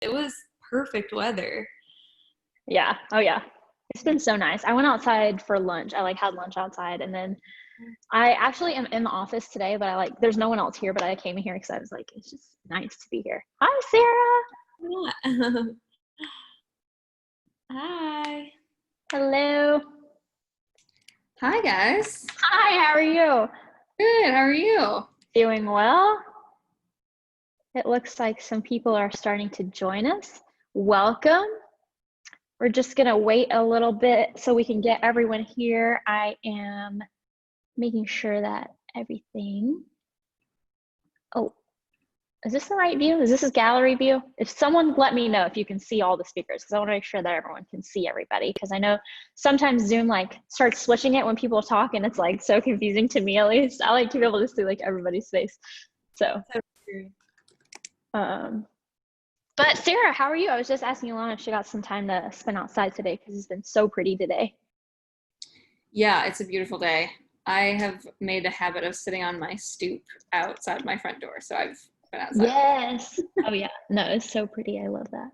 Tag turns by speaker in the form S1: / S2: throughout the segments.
S1: It was perfect weather.
S2: Yeah. Oh yeah. It's been so nice. I went outside for lunch. I had lunch outside, and then I actually am in the office today, but there's no one else here, but I came in here because I was like, it's just nice to be here. Hi, Sarah.
S1: Hi.
S2: Hello.
S1: Hi, guys.
S2: Hi, how are you?
S1: Good. How are you?
S2: Doing well. It looks like some people are starting to join us. Welcome. We're just going to wait a little bit so we can get everyone here. I am making sure that everything. Oh, is this the right view? Is this a gallery view? If someone let me know if you can see all the speakers, because I want to make sure that everyone can see everybody, because I know sometimes Zoom starts switching it when people talk, and it's so confusing to me. At least I like to be able to see everybody's face. So but Sarah, how are you? I was just asking Alana if she got some time to spend outside today, because it's been so pretty today.
S1: Yeah, it's a beautiful day. I have made a habit of sitting on my stoop outside my front door, so I've been outside.
S2: Yes. Oh yeah. No, it's so pretty. I love that.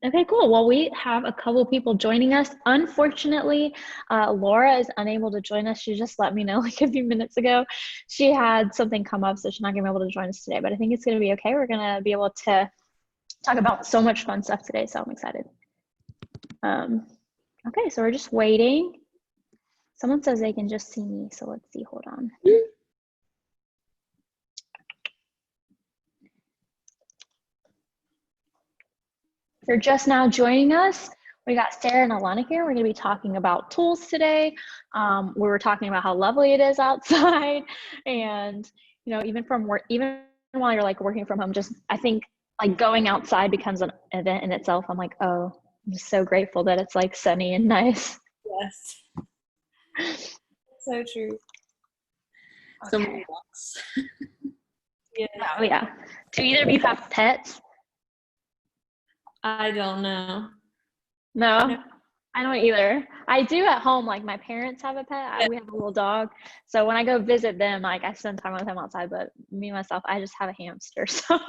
S2: Okay, cool. Well, we have a couple people joining us. Unfortunately, Laura is unable to join us. She just let me know a few minutes ago. She had something come up, so she's not gonna be able to join us today, but I think it's gonna be okay. We're gonna be able to talk about so much fun stuff today, so I'm excited. Okay, so we're just waiting. Someone says they can just see me, so let's see. Hold on. If you're just now joining us, we got Sarah and Alana here. We're going to be talking about tools today. We were talking about how lovely it is outside, and even while you're working from home, just I think going outside becomes an event in itself. I'm oh, I'm just so grateful that it's sunny and nice.
S1: Yes. So true.
S2: Okay.
S1: So many walks.
S2: Yeah. Oh yeah. Do either of you have pets?
S1: I don't know.
S2: No, I don't either. I do at home. My parents have a pet. We have a little dog. So when I go visit them, I spend time with them outside. But me, myself, I just have a hamster. So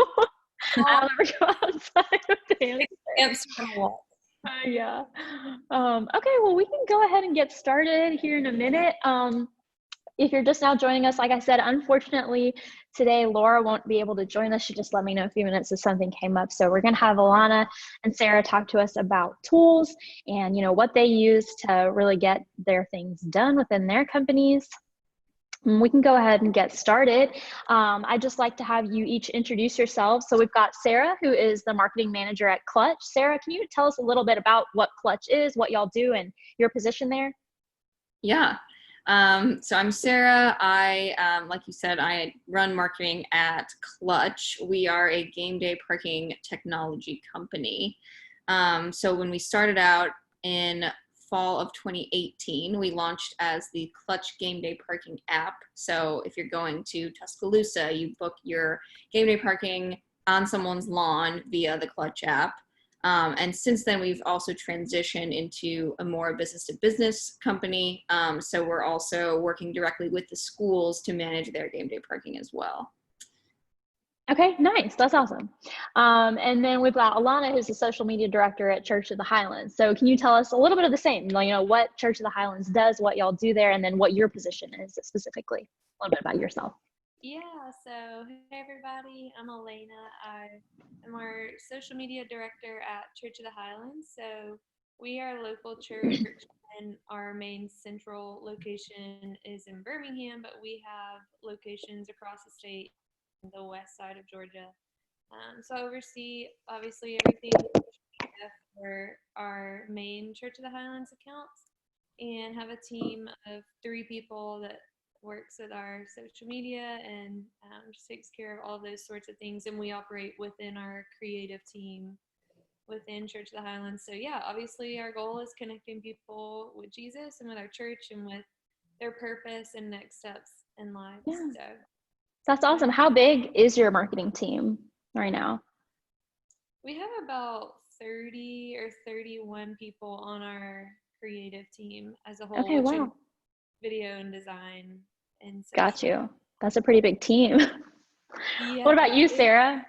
S2: I don't ever go outside with the hamster. Yeah. Okay, well, we can go ahead and get started here in a minute. If you're just now joining us, like I said, unfortunately, today Laura won't be able to join us. She just let me know a few minutes if something came up. So we're going to have Alana and Sarah talk to us about tools and, what they use to really get their things done within their companies. We can go ahead and get started. I'd just like to have you each introduce yourselves. So we've got Sarah, who is the marketing manager at Clutch. Sarah, can you tell us a little bit about what Clutch is, what y'all do, and your position there?
S1: Yeah. So I'm Sarah. I, like you said, I run marketing at Clutch. We are a game day parking technology company. So when we started out in fall of 2018, we launched as the Clutch game day parking app. So if you're going to Tuscaloosa, you book your game day parking on someone's lawn via the Clutch app. And since then, we've also transitioned into a more business-to-business company. So we're also working directly with the schools to manage their game day parking as well.
S2: Okay, nice. That's awesome. And then we've got Alana, who's the social media director at Church of the Highlands. So can you tell us a little bit of the same, what Church of the Highlands does, what y'all do there, and then what your position is specifically, a little bit about yourself.
S3: Yeah, so hey everybody, I'm Elena. I am our social media director at Church of the Highlands. So we are a local church and our main central location is in Birmingham, but we have locations across the state, the west side of Georgia. So I oversee obviously everything for our main Church of the Highlands accounts and have a team of 3 people that works with our social media and just takes care of all those sorts of things. And we operate within our creative team within Church of the Highlands. So yeah, obviously our goal is connecting people with Jesus and with our church and with their purpose and next steps in life.
S2: Yeah.
S3: So
S2: that's awesome. How big is your marketing team right now?
S3: We have about 30 or 31 people on our creative team as a whole.
S2: Okay, wow.
S3: Video and design and social.
S2: Got you. That's a pretty big team. Yeah. What about you, Sarah?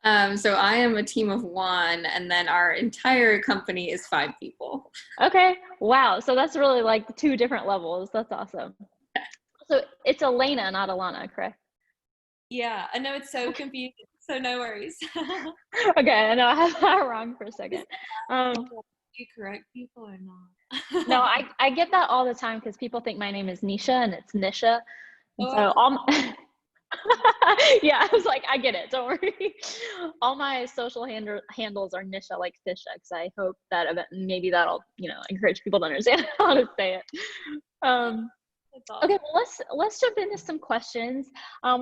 S1: So I am a team of one, and then our entire company is 5 people.
S2: Okay. Wow. So that's really like two different levels. That's awesome. So it's Elena, not Alana, correct?
S3: Yeah, I know it's so confusing, so no worries.
S2: Okay, I know I have that wrong for a second.
S3: Do you correct people or
S2: No,
S3: not?
S2: I get that all the time because people think my name is Nisha and it's Nisha. And
S3: Oh,
S2: so yeah, I was like, I get it, don't worry. All my social handles are Nisha, like Fisha, because I hope that maybe that'll, encourage people to understand how to say it. Um,
S3: that's
S2: Okay,
S3: awesome.
S2: well, let's jump into some questions.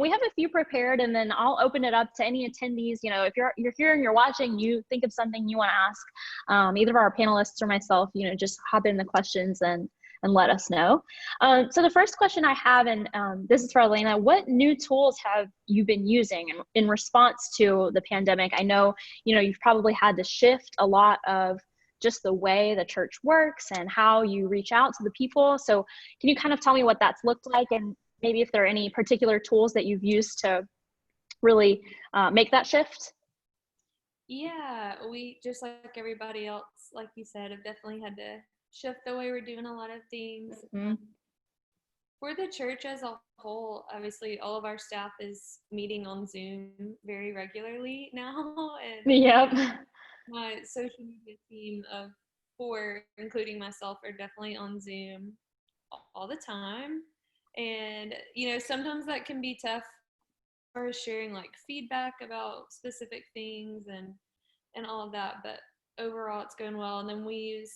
S2: We have a few prepared, and then I'll open it up to any attendees. If you're here and you're watching, you think of something you want to ask either of our panelists or myself. Just hop in the questions and let us know. So the first question I have, and this is for Elena, what new tools have you been using in response to the pandemic? I know you've probably had to shift a lot of just the way the church works and how you reach out to the people. So can you kind of tell me what that's looked like, and maybe if there are any particular tools that you've used to really make that shift?
S3: Yeah, we just like everybody else, like you said, have definitely had to shift the way we're doing a lot of things.
S2: Mm-hmm.
S3: For the church as a whole, obviously all of our staff is meeting on Zoom very regularly now, and
S2: Yep.
S3: my social media team of 4, including myself, are definitely on Zoom all the time. And sometimes that can be tough for sharing like feedback about specific things and all of that, but overall it's going well. And then we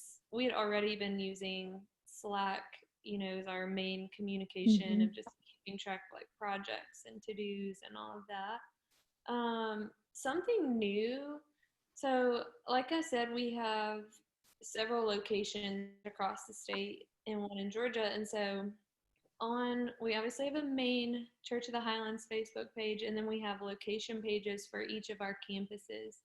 S3: had already been using Slack, as our main communication
S2: Mm-hmm.
S3: of just keeping track of like projects and to-dos and all of that. Something new. So, like I said, we have several locations across the state and one in Georgia. And so we obviously have a main Church of the Highlands Facebook page, and then we have location pages for each of our campuses.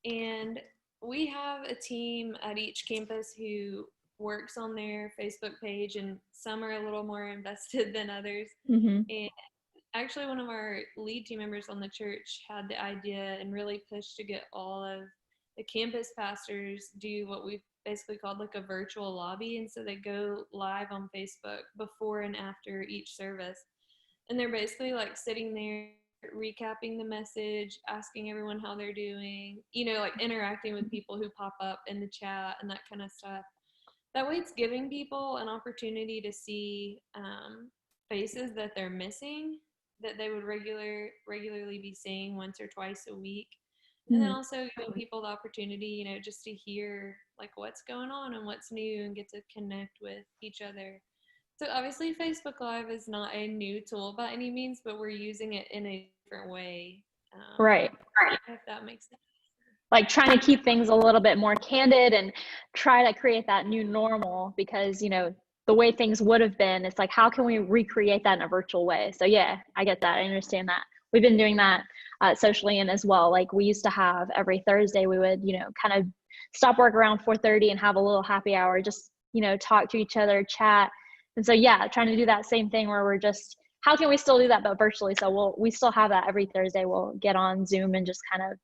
S3: And we have a team at each campus who works on their Facebook page, and some are a little more invested than others.
S2: Mm-hmm.
S3: And actually, one of our lead team members on the church had the idea and really pushed to get all of the campus pastors do what we've basically called like a virtual lobby. And so they go live on Facebook before and after each service. And they're basically like sitting there recapping the message, asking everyone how they're doing, like interacting with people who pop up in the chat and that kind of stuff. That way it's giving people an opportunity to see faces that they're missing, that they would regularly be seeing once or twice a week. And then
S2: Mm-hmm.
S3: also giving people the opportunity, just to hear like what's going on and what's new and get to connect with each other. So obviously Facebook Live is not a new tool by any means, but we're using it in a different way.
S2: Right.
S3: If that makes sense.
S2: Like trying to keep things a little bit more candid and try to create that new normal, because the way things would have been, it's like, how can we recreate that in a virtual way? So yeah, I get that, I understand that. We've been doing that socially and as well. Like we used to have every Thursday we would kind of stop work around 4:30 and have a little happy hour, just talk to each other, chat. And so yeah, trying to do that same thing where we're just, how can we still do that but virtually? So we still have that every Thursday. We'll get on Zoom and just kind of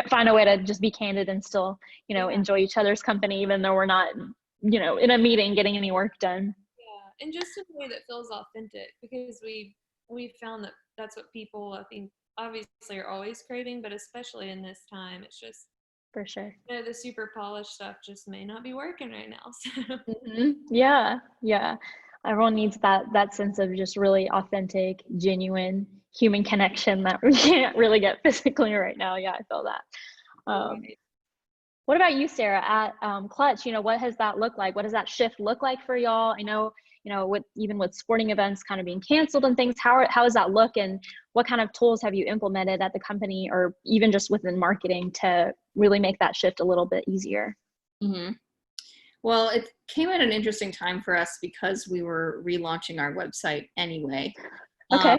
S2: find a way to just be candid and still
S3: Yeah.
S2: enjoy each other's company, even though we're not in a meeting getting any work done.
S3: Yeah, and just in a way that feels authentic, because we found that that's what people, I think, obviously are always craving, but especially in this time, it's just
S2: For sure.
S3: the super polished stuff just may not be working right now. So
S2: Mm-hmm. Yeah, everyone needs that sense of just really authentic, genuine human connection that we can't really get physically right now. Yeah, I feel that.
S3: right.
S2: What about you, Sarah, at Clutch? What has that looked like? What does that shift look like for y'all? I know, even with sporting events kind of being canceled and things, how does that look, and what kind of tools have you implemented at the company, or even just within marketing, to really make that shift a little bit easier?
S1: Mm-hmm. Well, it came at an interesting time for us because we were relaunching our website anyway.
S2: Okay.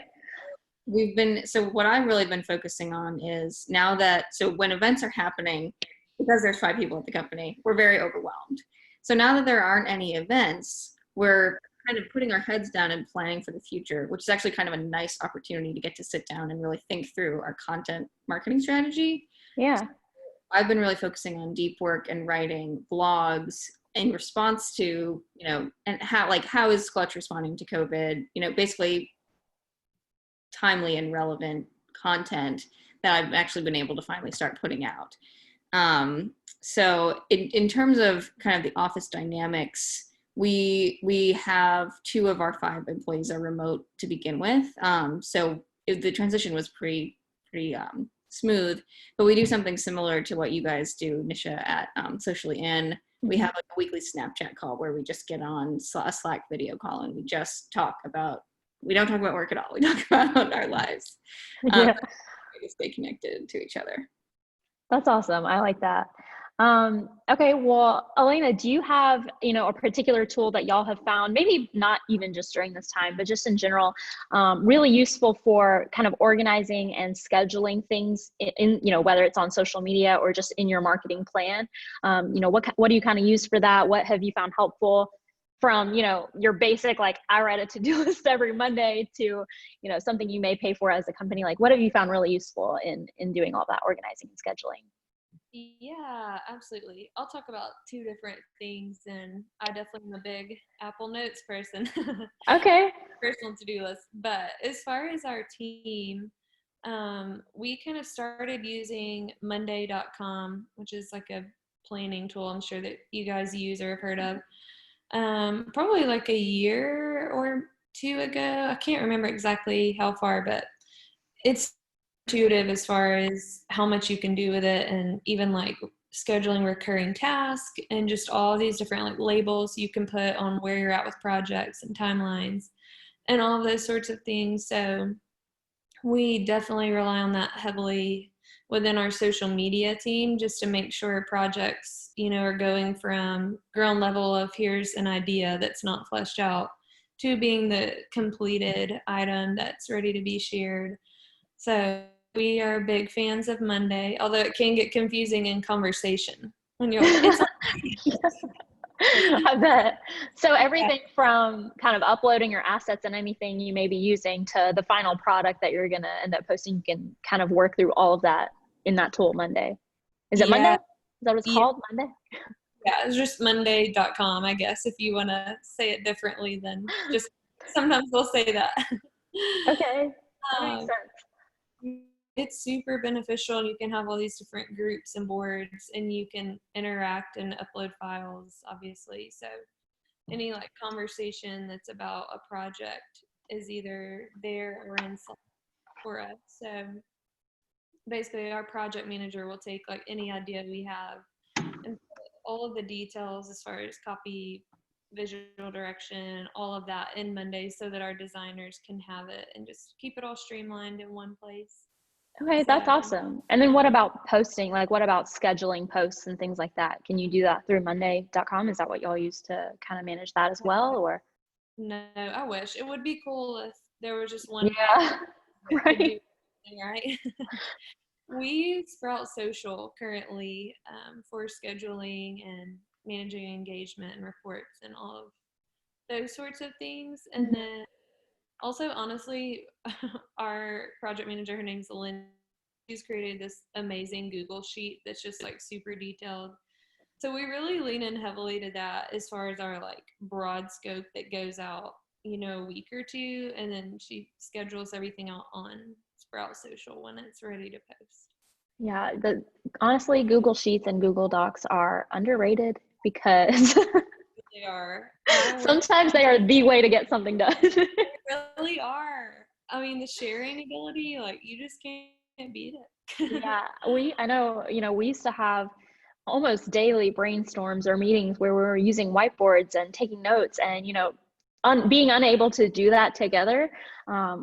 S1: So what I've really been focusing on is so when events are happening, because there's 5 people at the company, we're very overwhelmed. So now that there aren't any events, we're kind of putting our heads down and planning for the future, which is actually kind of a nice opportunity to get to sit down and really think through our content marketing strategy.
S2: Yeah.
S1: I've been really focusing on deep work and writing blogs in response to, and how is Clutch responding to COVID, basically timely and relevant content that I've actually been able to finally start putting out. So in terms of kind of the office dynamics, we have 2 of our 5 employees are remote to begin with. So the transition was pretty smooth, but we do something similar to what you guys do, Nisha, at Socially In. We have like a weekly Snapchat call where we just get on a Slack video call and we just we don't talk about work at all. We talk about our lives.
S2: Yeah.
S1: To stay connected to each other.
S2: That's awesome. I like that. Okay, well, Elena, do you have, a particular tool that y'all have found, maybe not even just during this time, but just in general, really useful for kind of organizing and scheduling things in, whether it's on social media or just in your marketing plan? What do you kind of use for that? What have you found helpful from, your basic, like, I write a to-do list every Monday to, something you may pay for as a company? Like, what have you found really useful in doing all that organizing and scheduling?
S3: Yeah, absolutely. I'll talk about 2 different things, and I definitely am a big Apple Notes person.
S2: Okay.
S3: Personal to-do list. But as far as our team, we kind of started using Monday.com, which is like a planning tool I'm sure that you guys use or have heard of. Probably like a year or 2 ago. I can't remember exactly how far, but it's intuitive as far as how much you can do with it, and even like scheduling recurring tasks and just all these different like labels you can put on where you're at with projects and timelines and all of those sorts of things. So we definitely rely on that heavily within our social media team, just to make sure projects, are going from ground level of here's an idea that's not fleshed out to being the completed item that's ready to be shared. So we are big fans of Monday, although it can get confusing in conversation when you're like, it's
S2: I bet. So everything from kind of uploading your assets and anything you may be using to the final product that you're going to end up posting, you can kind of work through all of that in that tool Monday. Is it Monday? Is that what it's called? Monday?
S3: Yeah, it's just Monday.com, I guess. If you want to say it differently, then just sometimes we'll say that.
S2: Okay, that makes sense.
S3: It's super beneficial, and you can have all these different groups and boards, and you can interact and upload files, obviously. So any like conversation that's about a project is either there or in Slack for us. So basically our project manager will take like any idea we have and put all of the details as far as copy, visual direction, all of that in Monday, so that our designers can have it and just keep it all streamlined in one place.
S2: Okay, that's awesome. And then what about posting? Like, what about scheduling posts and things like that? Can you do that through Monday.com? Is that what y'all use to kind of manage that as well, or?
S3: No, I wish. It would be cool if there was just one
S2: Yeah, right.
S3: could do everything, right? We use Sprout Social currently for scheduling and managing engagement and reports and all of those sorts of things. And then also, honestly, our project manager, her name's Lynn, she's created this amazing Google sheet that's just like super detailed. So we really lean in heavily to that as far as our like broad scope that goes out, a week or 2, and then she schedules everything out on Sprout Social when it's ready to post.
S2: Yeah, honestly, Google Sheets and Google Docs are underrated because
S3: They are.
S2: sometimes they are the way to get something done.
S3: They really are. I mean, the sharing ability, like, you just can't beat it.
S2: Yeah, I know, we used to have almost daily brainstorms or meetings where we were using whiteboards and taking notes, and, being unable to do that together,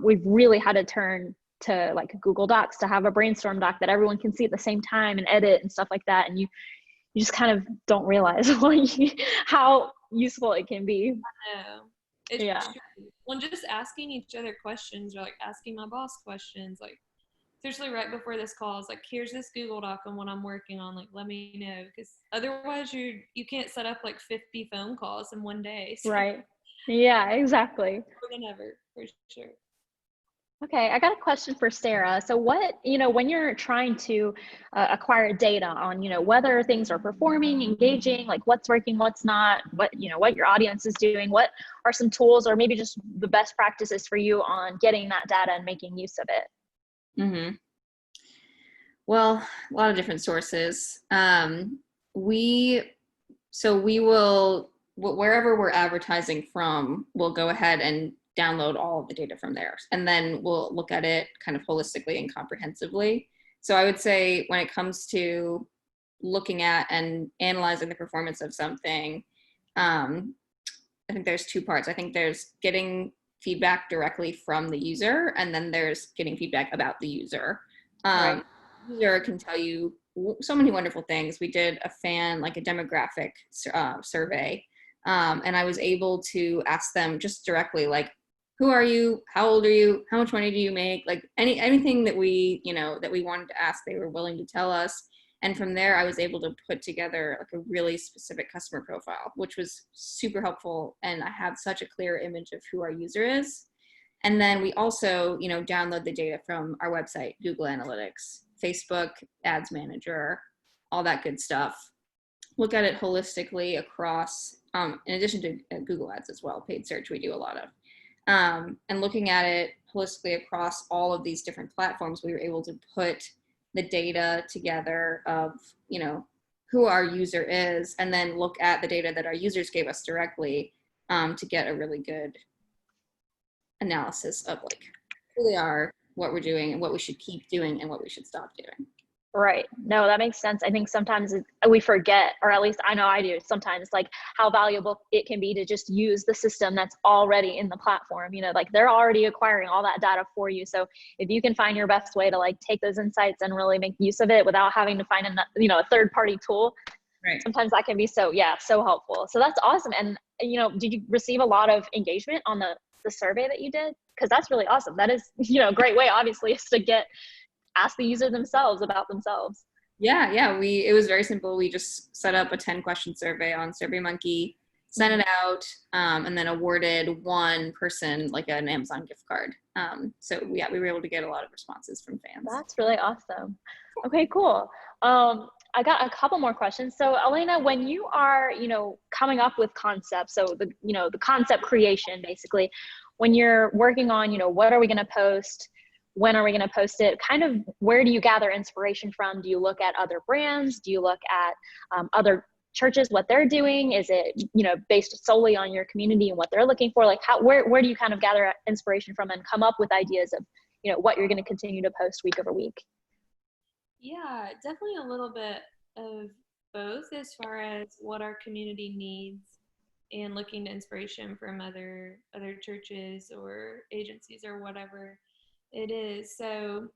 S2: we've really had to turn to like Google Docs to have a brainstorm doc that everyone can see at the same time and edit and stuff like that. And you just kind of don't realize how useful it can be.
S3: I know. It's true. Well, just asking each other questions, or like asking my boss questions, like seriously right before this call, is like, here's this Google Doc on what I'm working on, like let me know, because otherwise you can't set up like 50 phone calls in one day. So
S2: Right. Yeah, exactly.
S3: more than ever, for sure.
S2: Okay, I got a question for Sarah. So what, when you're trying to acquire data on, whether things are performing, engaging, like what's working, what's not, what your audience is doing, what are some tools or maybe just the best practices for you on getting that data and making use of it?
S1: Mm-hmm. Well, a lot of different sources. We we will, wherever we're advertising from, we'll go ahead and download all of the data from there. And then we'll look at it kind of holistically and comprehensively. So I would say when it comes to looking at and analyzing the performance of something, I think there's two parts. I think there's getting feedback directly from the user, and then there's getting feedback about the user.
S2: Right.
S1: User can tell you so many wonderful things. We did like a demographic survey, and I was able to ask them just directly, like, who are you? How old are you? How much money do you make? Like anything that that we wanted to ask, they were willing to tell us. And from there, I was able to put together like a really specific customer profile, which was super helpful. And I have such a clear image of who our user is. And then we also, download the data from our website, Google Analytics, Facebook, Ads Manager, all that good stuff. Look at it holistically across, in addition to Google Ads as well, paid search we do a lot of. And looking at it holistically across all of these different platforms, we were able to put the data together of, who our user is, and then look at the data that our users gave us directly, to get a really good analysis of like who they are, what we're doing, and what we should keep doing and what we should stop doing.
S2: Right. No, that makes sense. I think sometimes we forget, or at least I know I do sometimes, like how valuable it can be to just use the system that's already in the platform. Like they're already acquiring all that data for you. So if you can find your best way to like take those insights and really make use of it without having to find a third party tool,
S1: Right.
S2: sometimes that can be so helpful. So that's awesome. And did you receive a lot of engagement on the survey that you did? Because that's really awesome. That is, a great way, obviously, is to ask the user themselves about themselves.
S1: Yeah. It was very simple. We just set up a 10-question survey on SurveyMonkey, sent it out, and then awarded one person like an Amazon gift card. So we were able to get a lot of responses from fans.
S2: That's really awesome. Okay, cool. I got a couple more questions. So Elena, when you are, coming up with concepts, so the concept creation, basically, when you're working on, what are we going to post? When are we going to post it? Kind of where do you gather inspiration from? Do you look at other brands? Do you look at other churches, what they're doing? Is it, based solely on your community and what they're looking for? Like where do you kind of gather inspiration from and come up with ideas of, what you're going to continue to post week over week?
S3: Yeah, definitely a little bit of both as far as what our community needs and looking to inspiration from other churches or agencies or whatever it is. So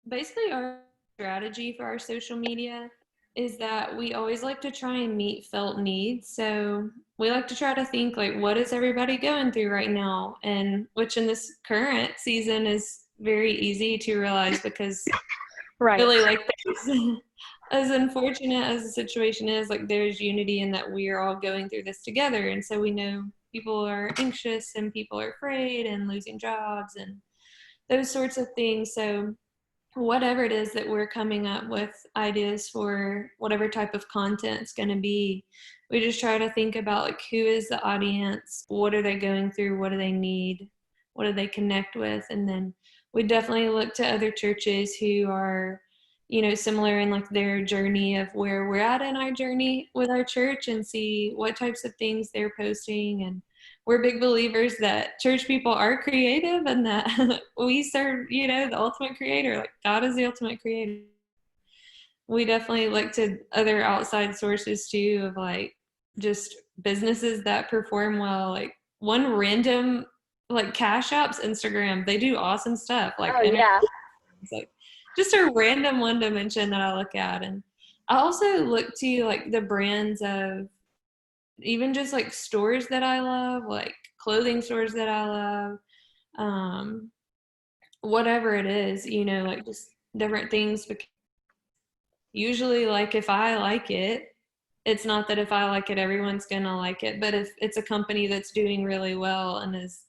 S3: basically our strategy for our social media is that we always like to try and meet felt needs. So we like to try to think like, what is everybody going through right now? And which in this current season is very easy to realize because
S2: Right.
S3: really like as unfortunate as the situation is, like there's unity in that we are all going through this together. And so we know people are anxious and people are afraid and losing jobs and those sorts of things. So whatever it is that we're coming up with ideas for, whatever type of content it's going to be, we just try to think about like who is the audience, what are they going through, what do they need, what do they connect with, and then we definitely look to other churches who are similar in like their journey of where we're at in our journey with our church and see what types of things they're posting. And we're big believers that church people are creative and that we serve, the ultimate creator. Like God is the ultimate creator. We definitely look to other outside sources too of like just businesses that perform well. Like one random like Cash App's Instagram, they do awesome stuff. Like
S2: Oh yeah.
S3: like just a random one to mention that I look at. And I also look to like the brands of even just like stores that I love, like clothing stores that I love, whatever it is, like just different things. Because usually, like if I like it, it's not that if I like it, everyone's gonna like it, but if it's a company that's doing really well and is,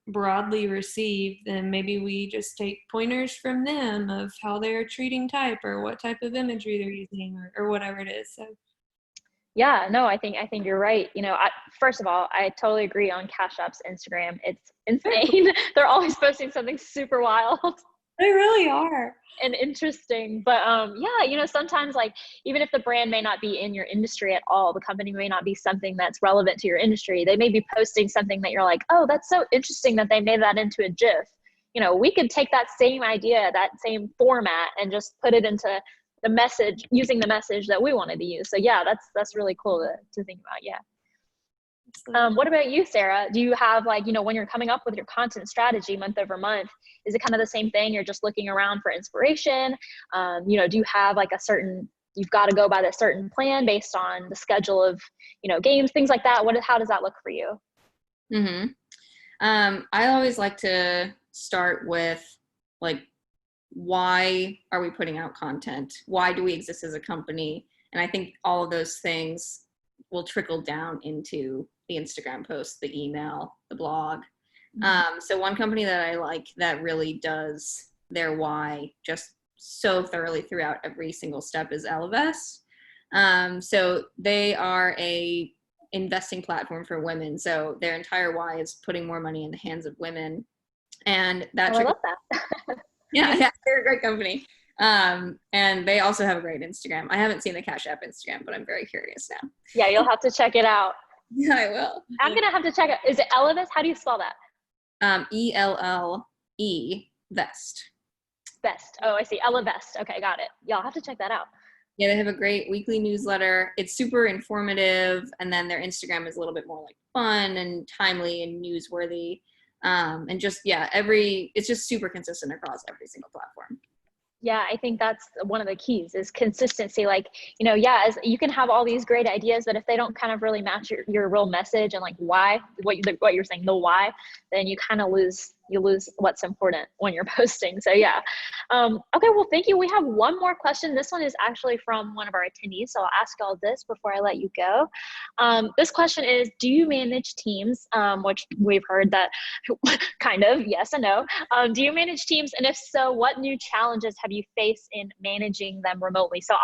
S3: broadly received, then maybe we just take pointers from them of how they're treating type or what type of imagery they're using or whatever it is. So
S2: Yeah, no, I think you're right. First of all, I totally agree on Cash App's Instagram. It's insane. They're always posting something super wild
S3: they really are.
S2: and interesting. But yeah, sometimes like even if the brand may not be in your industry at all, the company may not be something that's relevant to your industry. They may be posting something that you're like, oh, that's so interesting that they made that into a GIF. We could take that same idea, that same format, and just put it into the message, using the message that we wanted to use. So yeah, that's really cool to think about. Yeah. What about you, Sarah? Do you have like, when you're coming up with your content strategy month over month, is it kind of the same thing? You're just looking around for inspiration? Do you have like you've got to go by the certain plan based on the schedule of, games, things like that? How does that look for you?
S1: Mm-hmm. I always like to start with like, why are we putting out content? Why do we exist as a company? And I think all of those things will trickle down into the Instagram post, the email, the blog. So one company that I like that really does their why just so thoroughly throughout every single step is Ellevest. So they are a investing platform for women. So their entire why is putting more money in the hands of women. And that
S2: I love that.
S1: yeah, they're a great company. And they also have a great Instagram. I haven't seen the Cash App Instagram, but I'm very curious now.
S2: Yeah, you'll have to check it out.
S1: Yeah, I will.
S2: I'm going to have to check it. Is it Ellevest? How do you spell that?
S1: ELLE Vest.
S2: Best. Oh, I see. Ellevest. Okay, got it. Yeah, I'll have to check that out.
S1: Yeah, they have a great weekly newsletter. It's super informative. And then their Instagram is a little bit more like fun and timely and newsworthy. And just, yeah, it's just super consistent across every single platform.
S2: Yeah, I think that's one of the keys is consistency. Like, yeah, as you can have all these great ideas, but if they don't kind of really match your real message and like why, what you're saying, the why, then you kind of lose what's important when you're posting. So yeah. Okay, well, thank you. We have one more question. This one is actually from one of our attendees. So I'll ask all this before I let you go. This question is, do you manage teams? Which we've heard that kind of, yes and no. Do you manage teams? And if so, what new challenges have you faced in managing them remotely? So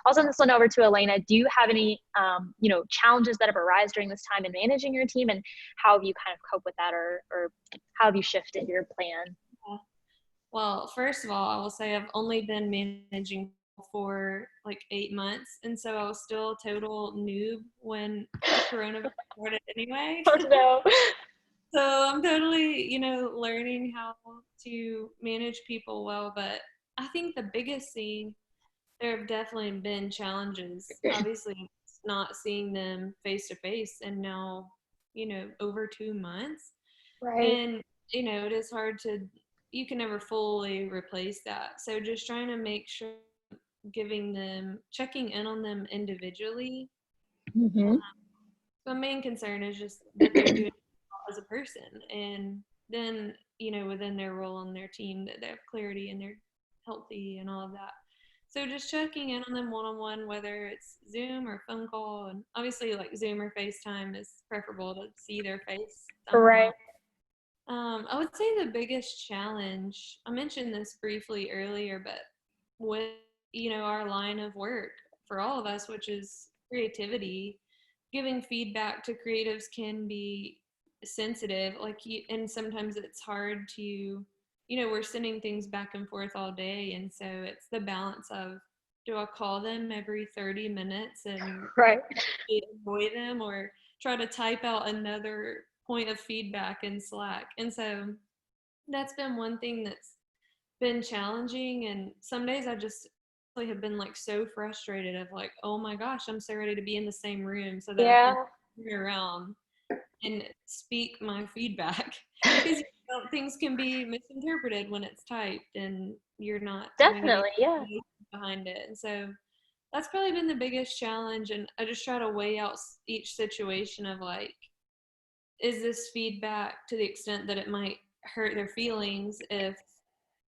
S2: I'll send this one over to Elena. Do you have any, challenges that have arisen during this time in managing your team, and how have you kind of coped with that, or how have you shifted your plan?
S3: Well, first of all, I will say I've only been managing for like 8 months, and so I was still a total noob when coronavirus started anyway.
S2: Oh no.
S3: So I'm totally, learning how to manage people well. But I think the biggest thing, there have definitely been challenges. Obviously, not seeing them face to face, and now, over 2 months.
S2: Right.
S3: And, it is hard you can never fully replace that. So just trying to make sure checking in on them individually.
S2: Mm-hmm.
S3: My main concern is just that they're doing as a person, and then within their role on their team, that they have clarity and they're healthy and all of that. So just checking in on them one-on-one, whether it's Zoom or phone call, and obviously like Zoom or FaceTime is preferable to see their face somehow.
S2: Right.
S3: I would say the biggest challenge, I mentioned this briefly earlier, but with our line of work for all of us, which is creativity, giving feedback to creatives can be sensitive, and sometimes it's hard to, we're sending things back and forth all day, and so it's the balance of, do I call them every 30 minutes and
S2: Right.
S3: annoy them, or try to type out another point of feedback in Slack? And so that's been one thing that's been challenging, and some days I just have been like so frustrated of like, oh my gosh, I'm so ready to be in the same room so that I can turn around and speak my feedback, because things can be misinterpreted when it's typed and you're not
S2: Definitely, yeah.
S3: behind it. And so that's probably been the biggest challenge, and I just try to weigh out each situation of like, is this feedback to the extent that it might hurt their feelings if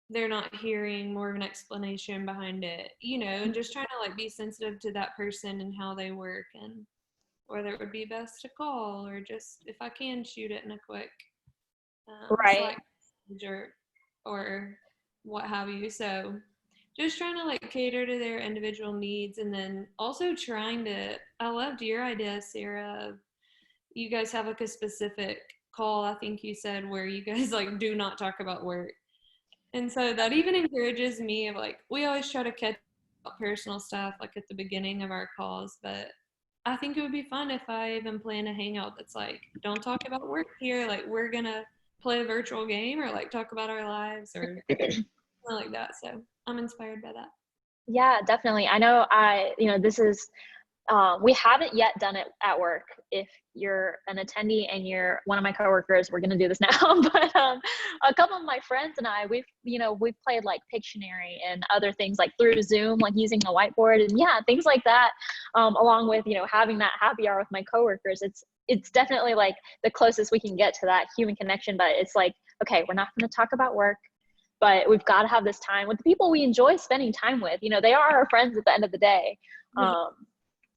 S3: they're not hearing more of an explanation behind it, and just trying to like be sensitive to that person and how they work, and whether it would be best to call or just if I can shoot it in a quick
S2: Right.
S3: Slack message or what have you. So just trying to like cater to their individual needs, and then also trying to, I loved your idea, Sarah, of you guys have like a specific call, I think you said, where you guys like do not talk about work. And so that even encourages me of like, we always try to catch up personal stuff like at the beginning of our calls, but I think it would be fun if I even plan a hangout that's like, don't talk about work here. Like we're gonna play a virtual game or like talk about our lives or something like that. So I'm inspired by that.
S2: Yeah, definitely. I know this is, we haven't yet done it at work. If you're an attendee and you're one of my coworkers, we're going to do this now. But a couple of my friends and I, we've played like Pictionary and other things like through Zoom, like using the whiteboard and things like that. Along with, having that happy hour with my coworkers, it's definitely like the closest we can get to that human connection. But it's like, okay, we're not going to talk about work, but we've got to have this time with the people we enjoy spending time with. They are our friends at the end of the day.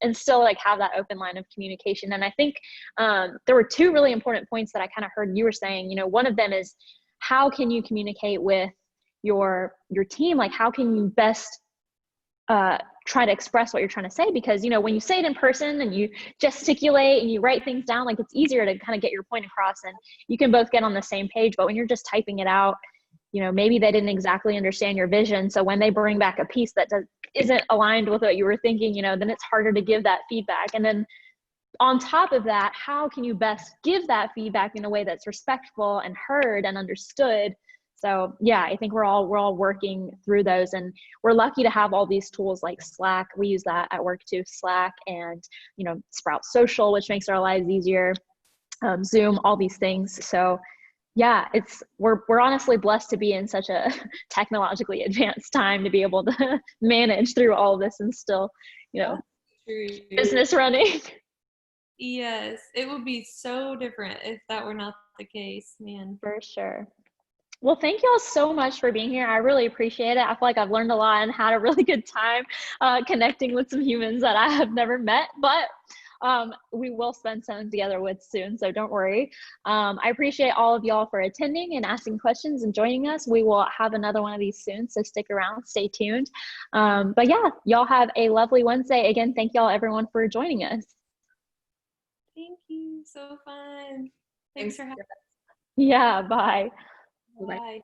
S2: And still like have that open line of communication. And I think there were two really important points that I kind of heard you were saying. One of them is, how can you communicate with your team? Like, how can you best try to express what you're trying to say? Because, when you say it in person and you gesticulate and you write things down, like it's easier to kind of get your point across and you can both get on the same page. But when you're just typing it out, maybe they didn't exactly understand your vision. So when they bring back a piece that isn't aligned with what you were thinking, then it's harder to give that feedback. And then on top of that, how can you best give that feedback in a way that's respectful and heard and understood? So yeah, I think we're all working through those, and we're lucky to have all these tools like Slack. We use that at work too, Slack, and Sprout Social, which makes our lives easier, Zoom, all these things. So yeah, we're honestly blessed to be in such a technologically advanced time to be able to manage through all of this and still, business running.
S3: Yes, it would be so different if that were not the case, man.
S2: For sure. Well, thank you all so much for being here. I really appreciate it. I feel like I've learned a lot and had a really good time connecting with some humans that I have never met, but we will spend some together with soon, so don't worry. I appreciate all of y'all for attending and asking questions and joining us. We will have another one of these soon, so stick around, stay tuned. But yeah, y'all have a lovely Wednesday. Again, thank y'all everyone for joining us.
S3: Thank you. So fun. Thanks for having us.
S2: Yeah, bye.
S3: Bye.